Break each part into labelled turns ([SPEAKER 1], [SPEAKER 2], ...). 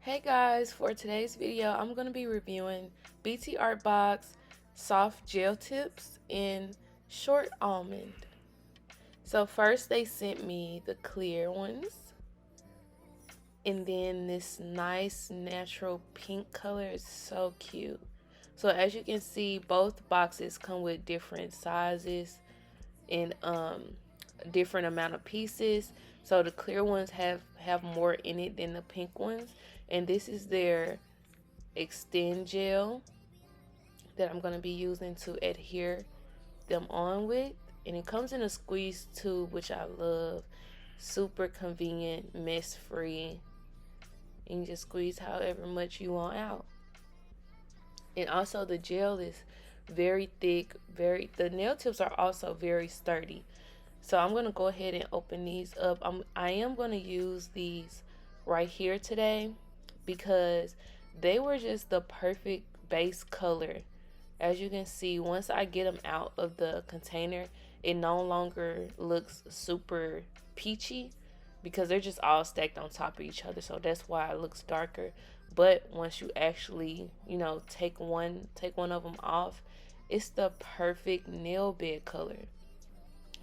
[SPEAKER 1] Hey guys, for today's video, I'm going to be reviewing Btartbox soft gel tips in short almond. So first they sent me the clear ones, and then this nice natural pink color is so cute. So as you can see, both boxes come with different sizes and different amount of pieces. So the clear ones have more in it than the pink ones, and this is their extend gel that I'm going to be using to adhere them on with, and it comes in a squeeze tube, which I love. Super convenient, mess free, and you just squeeze however much you want out. And also the gel is very thick, the nail tips are also very sturdy. So I'm going to go ahead and open these up. I am going to use these right here today because they were just the perfect base color. As you can see, once I get them out of the container, it no longer looks super peachy because they're just all stacked on top of each other. So that's why it looks darker. But once you actually, take one of them off, it's the perfect nail bed color.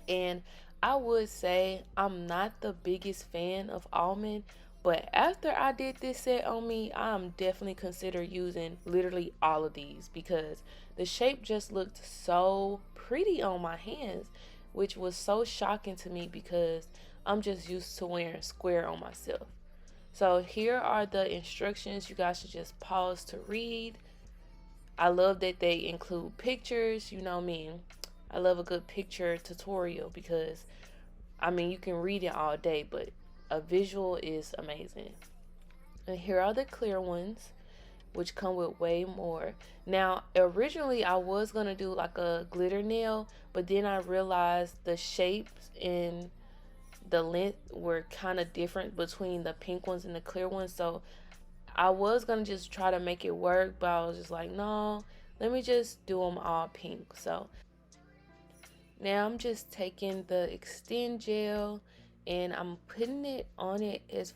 [SPEAKER 1] And I would say I'm not the biggest fan of almond, but after I did this set on me, I'm definitely consider using literally all of these because the shape just looked so pretty on my hands, which was so shocking to me because I'm just used to wearing square on myself. So here are the instructions. You guys should just pause to read. I love that they include pictures. You know me, I love a good picture tutorial because you can read it all day, but a visual is amazing. And here are the clear ones, which come with way more. Now, originally I was going to do like a glitter nail, but then I realized the shapes and the length were kind of different between the pink ones and the clear ones. So I was going to just try to make it work, but I was just like, no, let me just do them all pink. So now I'm just taking the extend gel and I'm putting it on it as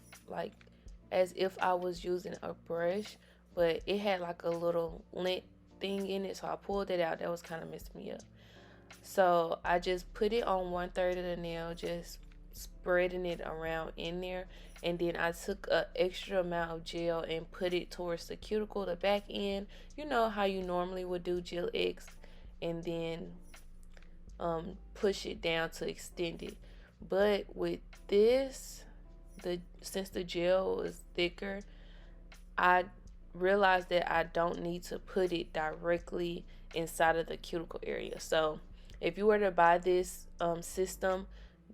[SPEAKER 1] if I was using a brush, but it had like a little lint thing in it, so I pulled it out. That was kind of messing me up. So I just put it on 1/3 of the nail, just spreading it around in there, and then I took an extra amount of gel and put it towards the cuticle, the back end. You know how you normally would do Gel X, and then push it down to extend it. But with this, since the gel is thicker, I realized that I don't need to put it directly inside of the cuticle area. So if you were to buy this system,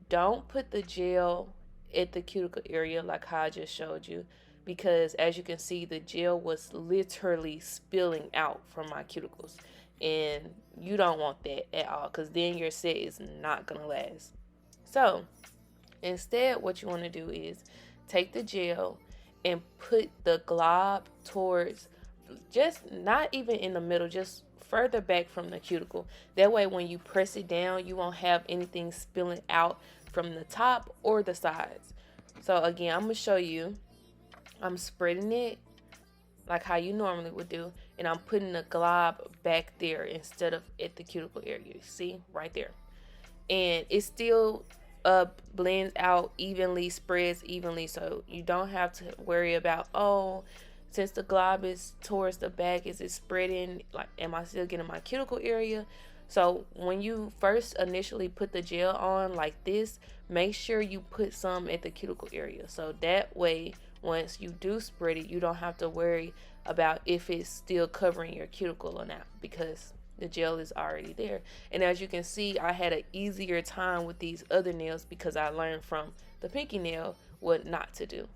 [SPEAKER 1] don't put the gel at the cuticle area like how I just showed you, because as you can see, the gel was literally spilling out from my cuticles, and you don't want that at all because then your set is not gonna last. So instead, what you want to do is take the gel and put the glob towards, just not even in the middle, just further back from the cuticle. That way when you press it down, you won't have anything spilling out from the top or the sides. So again, I'm going to show you. I'm spreading it like how you normally would do, and I'm putting the glob back there instead of at the cuticle area. See, right there. And it still blends out evenly, spreads evenly, so you don't have to worry about, oh, since the glob is towards the back, is it spreading, like am I still getting my cuticle area? So when you first initially put the gel on like this, make sure you put some at the cuticle area, so that way once you do spread it, you don't have to worry about if it's still covering your cuticle or not, because the gel is already there. And as you can see, I had an easier time with these other nails because I learned from the pinky nail what not to do.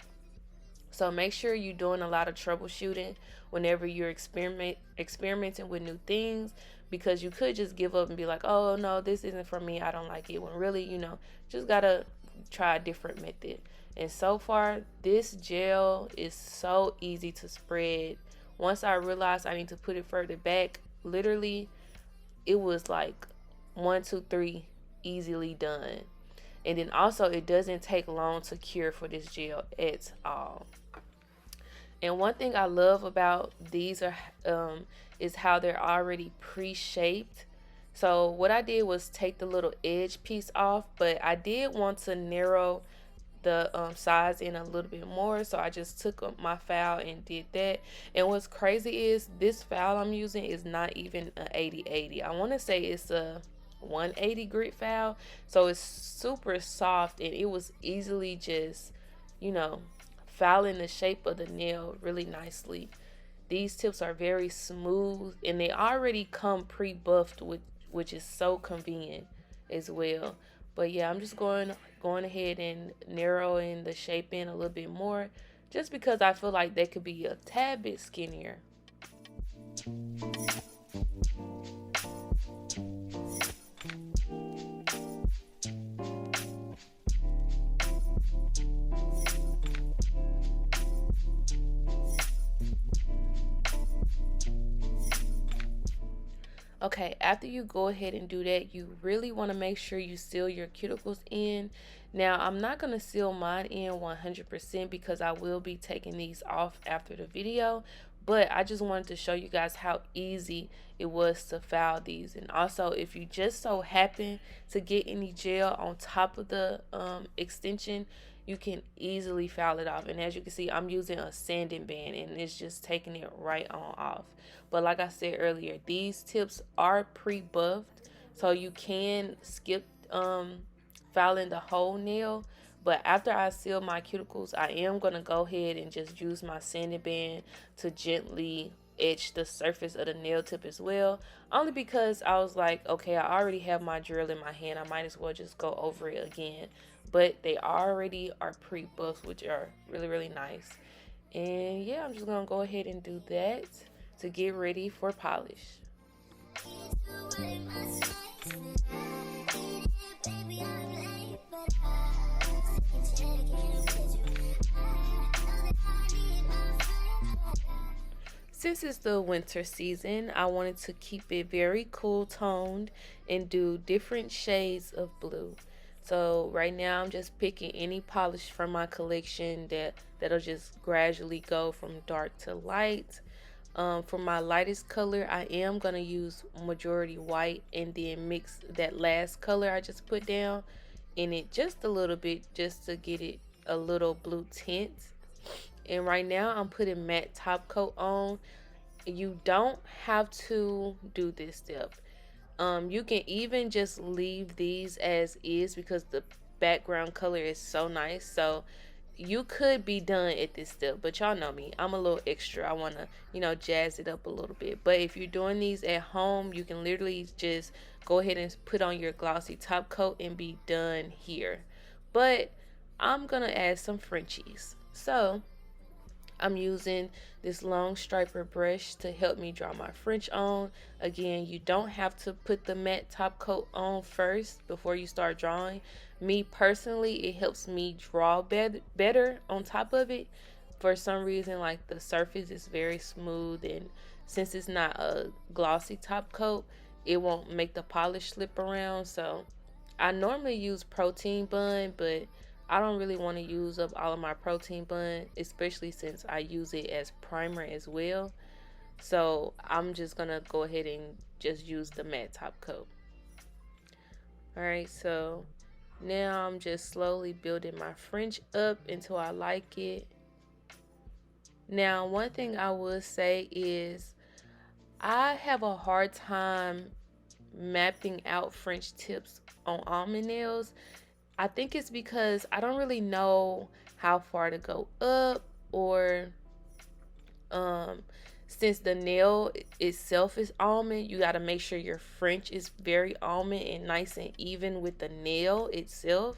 [SPEAKER 1] So make sure you're doing a lot of troubleshooting whenever you're experimenting with new things, because you could just give up and be like, oh no, this isn't for me, I don't like it, when really, just gotta try a different method. And so far, this gel is so easy to spread. Once I realized I need to put it further back, literally it was like 1, 2, 3, easily done. And then also, it doesn't take long to cure for this gel at all. And one thing I love about these is how they're already pre-shaped. So what I did was take the little edge piece off, but I did want to narrow the size in a little bit more, so I just took up my file and did that. And what's crazy is this file I'm using is not even an 80/80. I want to say it's a 180 grit file, so it's super soft, and it was easily just, you know, filing the shape of the nail really nicely. These tips are very smooth, and they already come pre-buffed, which is so convenient as well. But yeah, I'm just going ahead and narrowing the shape in a little bit more, just because I feel like they could be a tad bit skinnier. Okay, after you go ahead and do that, you really want to make sure you seal your cuticles in. Now, I'm not going to seal mine in 100% because I will be taking these off after the video, but I just wanted to show you guys how easy it was to file these. And also, if you just so happen to get any gel on top of the extension, you can easily file it off. And as you can see, I'm using a sanding band, and it's just taking it right on off. But like I said earlier, these tips are pre-buffed, so you can skip filing the whole nail. But after I seal my cuticles, I am going to go ahead and just use my sanding band to gently etch the surface of the nail tip as well. Only because I was like, okay, I already have my drill in my hand, I might as well just go over it again. But they already are pre-buffed, which are really, really nice. And yeah, I'm just going to go ahead and do that to get ready for polish. Since it's the winter season, I wanted to keep it very cool toned and do different shades of blue. So right now I'm just picking any polish from my collection that'll just gradually go from dark to light. For my lightest color, I am going to use majority white and then mix that last color I just put down in it just a little bit, just to get it a little blue tint. And right now I'm putting matte top coat on. You don't have to do this step. You can even just leave these as is because the background color is so nice. So you could be done at this step, but y'all know me, I'm a little extra. I want to, jazz it up a little bit. But if you're doing these at home, you can literally just go ahead and put on your glossy top coat and be done here. But I'm gonna add some Frenchies. So I'm using this long striper brush to help me draw my French on. Again, you don't have to put the matte top coat on first before you start drawing. Me personally, it helps me draw better on top of it. For some reason, like, the surface is very smooth, and since it's not a glossy top coat, it won't make the polish slip around. So I normally use protein bun, but I don't really want to use up all of my protein bun, especially since I use it as primer as well. So I'm just going to go ahead and just use the matte top coat. Alright, so now I'm just slowly building my French up until I like it. Now, one thing I will say is I have a hard time mapping out French tips on almond nails. I think it's because I don't really know how far to go up, or since the nail itself is almond, you got to make sure your French is very almond and nice and even with the nail itself.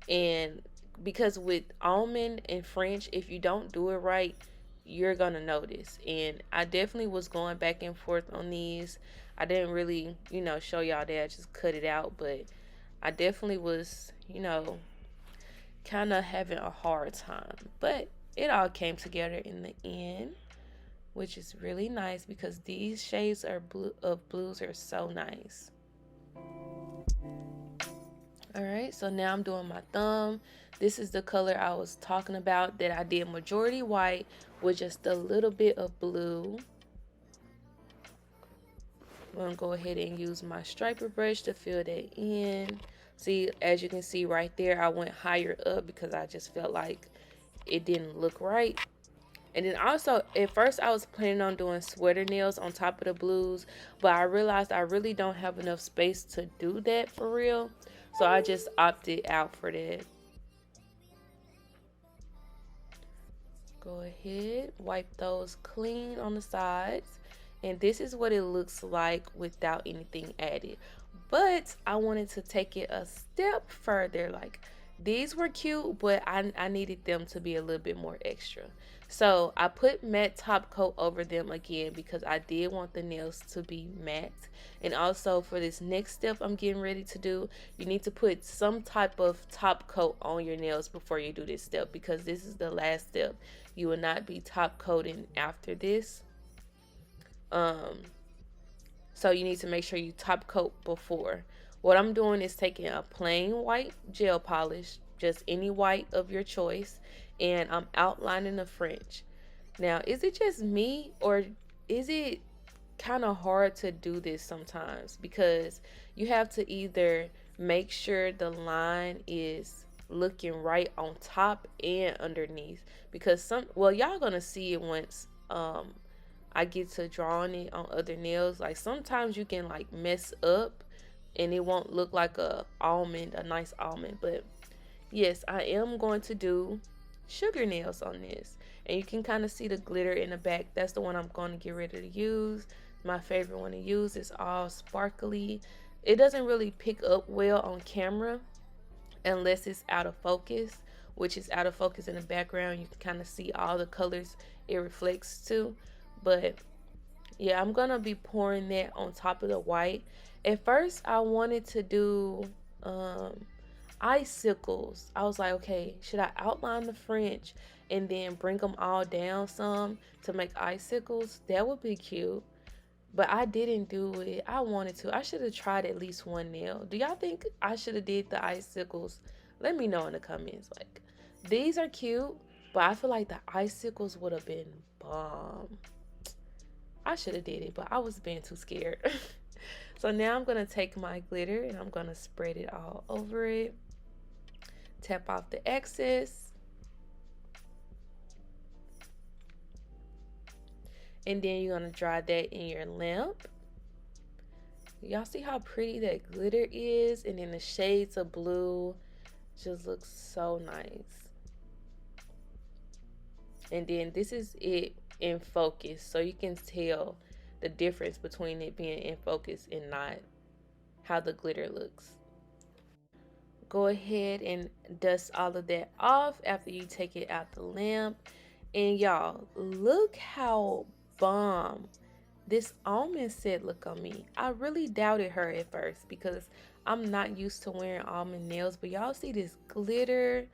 [SPEAKER 1] And because with almond and French, if you don't do it right, you're gonna notice. And I definitely was going back and forth on these. I didn't really, show y'all that. I just cut it out, but I definitely was, kind of having a hard time. But it all came together in the end, which is really nice because these shades of blues are so nice. Alright, so now I'm doing my thumb. This is the color I was talking about that I did majority white with just a little bit of blue. I'm going to go ahead and use my striper brush to fill that in. See, as you can see right there, I went higher up because I just felt like it didn't look right. And then also, at first I was planning on doing sweater nails on top of the blues, but I realized I really don't have enough space to do that for real. So I just opted out for that. Go ahead, wipe those clean on the sides. And this is what it looks like without anything added. But I wanted to take it a step further. Like, these were cute, but I needed them to be a little bit more extra. So I put matte top coat over them again because I did want the nails to be matte. And also for this next step I'm getting ready to do, you need to put some type of top coat on your nails before you do this step, because this is the last step. You will not be top coating after this. So you need to make sure you top coat before. What I'm doing is taking a plain white gel polish, just any white of your choice, and I'm outlining the fringe. Now, is it just me, or is it kind of hard to do this sometimes? Because you have to either make sure the line is looking right on top and underneath, because y'all gonna see it once I get to drawing it on other nails. Like, sometimes you can like mess up and it won't look like a nice almond. But yes, I am going to do sugar nails on this, and you can kind of see the glitter in the back. That's the one I'm going to get ready to use. My favorite one to use. Is all sparkly. It doesn't really pick up well on camera unless it's out of focus, which is out of focus in the background. You can kind of see all the colors it reflects to. But yeah, I'm gonna be pouring that on top of the white. At first I wanted to do icicles. I was like, okay, should I outline the French and then bring them all down some to make icicles? That would be cute. But I didn't do it. I wanted to. I should have tried at least one nail. Do y'all think I should have did the icicles? Let me know in the comments. Like, these are cute, but I feel like the icicles would have been bomb. I should have did it, but I was being too scared. So now I'm going to take my glitter and I'm going to spread it all over it. Tap off the excess. And then you're going to dry that in your lamp. Y'all see how pretty that glitter is? And then the shades of blue just looks so nice. And then this is it in focus, so you can tell the difference between it being in focus and not, how the glitter looks. Go ahead and dust all of that off after you take it out the lamp. And y'all, look how bomb this almond set look on me. I really doubted her at first because I'm not used to wearing almond nails, but y'all see this glitter,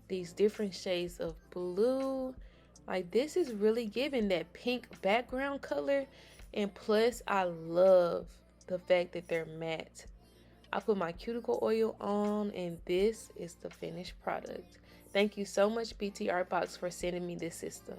[SPEAKER 1] these different shades of blue. Like, this is really giving that pink background color. And plus, I love the fact that they're matte. I put my cuticle oil on, and this is the finished product. Thank you so much, Btartbox, for sending me this system.